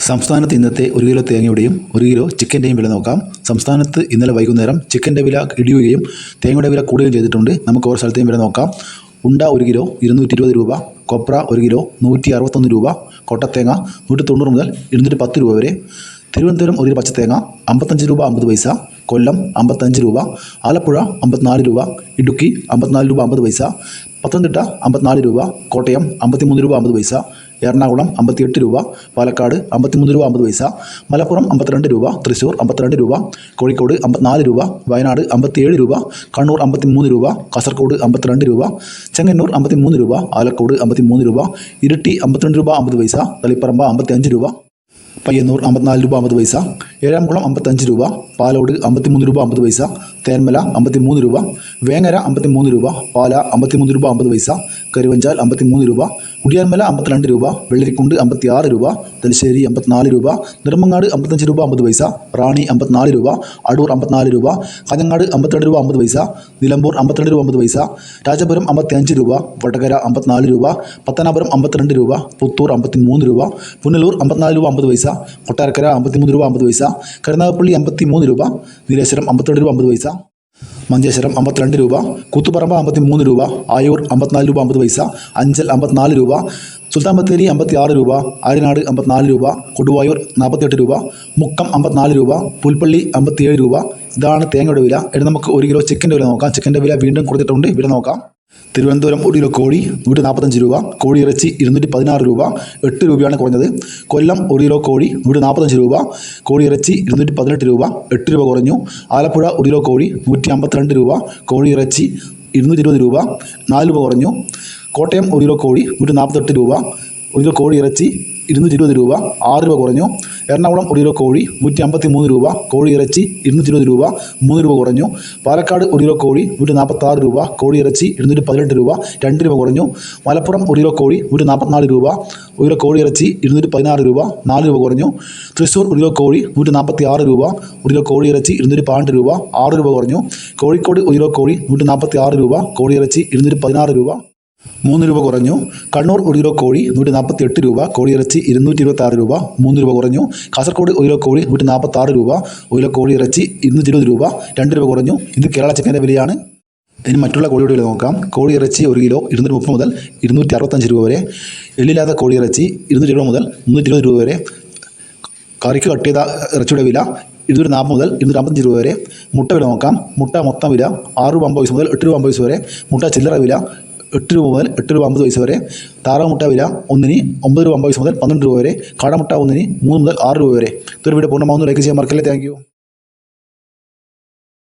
സംസ്ഥാനത്ത് ഇന്നത്തെ 1 kilo തേങ്ങയുടെയും 1 kilo ചിക്കൻ്റെയും വില നോക്കാം. സംസ്ഥാനത്ത് ഇന്നലെ വൈകുന്നേരം ചിക്കൻ്റെ വില ഇടിയുകയും തേങ്ങയുടെ വില കൂടുകയും ചെയ്തിട്ടുണ്ട്. നമുക്ക് ഓരോ സ്ഥലത്തെയും വില നോക്കാം. ഉണ്ട 1 കിലോ 220 രൂപ, കൊപ്ര 1 കിലോ 161 രൂപ, കൊട്ടത്തേങ്ങ 190 മുതൽ 210 രൂപ വരെ. തിരുവനന്തപുരം 1 കിലോ പച്ചത്തേങ്ങ 55 രൂപ 50 പൈസ, കൊല്ലം 55 രൂപ, ആലപ്പുഴ 54 രൂപ, ഇടുക്കി 54 രൂപ 50 പൈസ, പത്തനംതിട്ട 54 രൂപ, കോട്ടയം 53 രൂപ 50 പൈസ, എറണാകുളം 58 രൂപ, പാലക്കാട് 53 രൂപ 50 പൈസ, മലപ്പുറം 52 രൂപ, തൃശ്ശൂർ 52 രൂപ, കോഴിക്കോട് 54 രൂപ, വയനാട് 57 രൂപ, കണ്ണൂർ 53 രൂപ, കാസർഗോഡ് 52 രൂപ, ചെങ്ങന്നൂർ 53 രൂപ, ആലക്കോട് 53 രൂപ, ഇരിട്ടി 52 രൂപ 50 പൈസ, തളിപ്പറമ്പ് 55 രൂപ, പയ്യന്നൂർ 54 രൂപ 50 പൈസ, ഏഴാംകുളം 55 രൂപ, പാലോട് 53 രൂപ 50 പൈസ, തേന്മല 53 രൂപ, വേങ്ങര 53 രൂപ, പാല 53 രൂപ 50 പൈസ, കരുവഞ്ചാൽ 53 രൂപ, കുടിയാൻമല 52 രൂപ, വെള്ളരിക്കുണ്ട് 56 രൂപ, തലശ്ശേരി 54 രൂപ, നെടുമങ്ങാട് 55 രൂപ 50 പൈസ, റാണി 54 രൂപ, അടൂർ 54 രൂപ, കാഞ്ഞങ്ങാട് 52 രൂപ 50 പൈസ, നിലമ്പൂർ 52 രൂപ 50 പൈസ, രാജപുരം 55 രൂപ, വടകര 54 രൂപ, പത്തനാപുരം 52 രൂപ, പുത്തൂർ 53 രൂപ, പുനലൂർ 54 രൂപ 50 പൈസ, കൊട്ടാരക്കര 53 രൂപ 50 പൈസ, കരുനാഗപ്പള്ളി 53 രൂപ, നീലേശ്വരം 52 രൂപ 50 പൈസ, മഞ്ചേശ്വരം 52 രൂപ, കൂത്തുപറമ്പ് 53 രൂപ, ആയൂർ 54 രൂപ 50 പൈസ, അഞ്ചൽ 54 രൂപ, സുൽത്താൻ ബത്തേരി 56 രൂപ, ആര്യനാട് 54 രൂപ, കൊടുവായൂർ 48 രൂപ, മുക്കം 54 രൂപ, പുൽപ്പള്ളി 57 രൂപ. ഇതാണ് തേങ്ങയുടെ വില. ഇനി നമുക്ക് 1 കിലോ ചിക്കൻ്റെ വില നോക്കാം. ചിക്കൻ്റെ വില വീണ്ടും കൊടുത്തിട്ടുണ്ട്, വില നോക്കാം. തിരുവനന്തപുരം 1 കിലോ കോഴി 145 രൂപ, കോഴി ഇറച്ചി 216 രൂപ, 8 രൂപയാണ് കുറഞ്ഞത്. കൊല്ലം 1 കിലോ കോഴി 145 രൂപ, കോഴി ഇറച്ചി 218 രൂപ, 8 രൂപ കുറഞ്ഞു. ആലപ്പുഴ 1 കിലോ കോഴി 152 രൂപ, കോഴി ഇറച്ചി 220 രൂപ, 4 രൂപ കുറഞ്ഞു. കോട്ടയം 1 കിലോ കോഴി 148 രൂപ, 1 കിലോ കോഴി ഇറച്ചി 220 രൂപ, 6 രൂപ കുറഞ്ഞു. എറണാകുളം 1 കിലോ കോഴി 153 രൂപ, കോഴി ഇറച്ചി 220 രൂപ, 3 രൂപ കുറഞ്ഞു. പാലക്കാട് 1 കിലോ കോഴി 146 രൂപ, കോഴി ഇറച്ചി 218 രൂപ, 2 രൂപ കുറഞ്ഞു. മലപ്പുറം 1 കിലോ കോഴി 144 രൂപ, 1 കിലോ കോഴി ഇറച്ചി 216 രൂപ, 4 രൂപ കുറഞ്ഞു. തൃശ്ശൂർ 1 കിലോ കോഴി 146 രൂപ, 1 കിലോ കോഴി ഇറച്ചി 212 രൂപ, 6 രൂപ കുറഞ്ഞു. കോഴിക്കോട് 1 കിലോ കോഴി 146 രൂപ, കോഴി ഇറച്ചി 216 രൂപ, 3 രൂപ കുറഞ്ഞു. കണ്ണൂർ 1 കിലോ കോഴി 148 രൂപ, കോഴി ഇറച്ചി 226 രൂപ, 3 രൂപ കുറഞ്ഞു. കാസർഗോഡ് 1 കിലോ കോഴി 146 രൂപ, 1 കിലോ കോഴി ഇറച്ചി 220 രൂപ, 2 രൂപ കുറഞ്ഞു. ഇത് കേരള ചിക്കൻ്റെ വിലയാണ്. ഇനി മറ്റുള്ള കോഴിയുടെ വില നോക്കാം. കോഴി ഇറച്ചി 1 കിലോ 230 മുതൽ 265 രൂപ വരെ, എല്ലില്ലാത്ത കോഴി ഇറച്ചി 200 മുതൽ 320 രൂപ വരെ, കറിക്ക് കട്ട് ചെയ്ത ഇറച്ചിയുടെ വില 240 മുതൽ 255 രൂപ വരെ. മുട്ട വില നോക്കാം. മുട്ട മൊത്തം വില 6 രൂപ 50 പൈസ മുതൽ 8 രൂപ 50 പൈസ വരെ. മുട്ട ചില്ലറ വില 8 രൂപ മുതൽ 8 രൂപ 50 പൈസ വരെ. താറാവ് മുട്ട വില 1-ന് 9 രൂപ 50 പൈസ മുതൽ 12 രൂപ വരെ. കാടമുട്ട 1-ന് 3 മുതൽ 6 രൂപ വരെ. ഇതൊരു വീഡിയോ പൂർണ്ണമാകുന്നു. ലൈക്ക് ചെയ്യാൻ മറക്കല്ലേ. Thank you.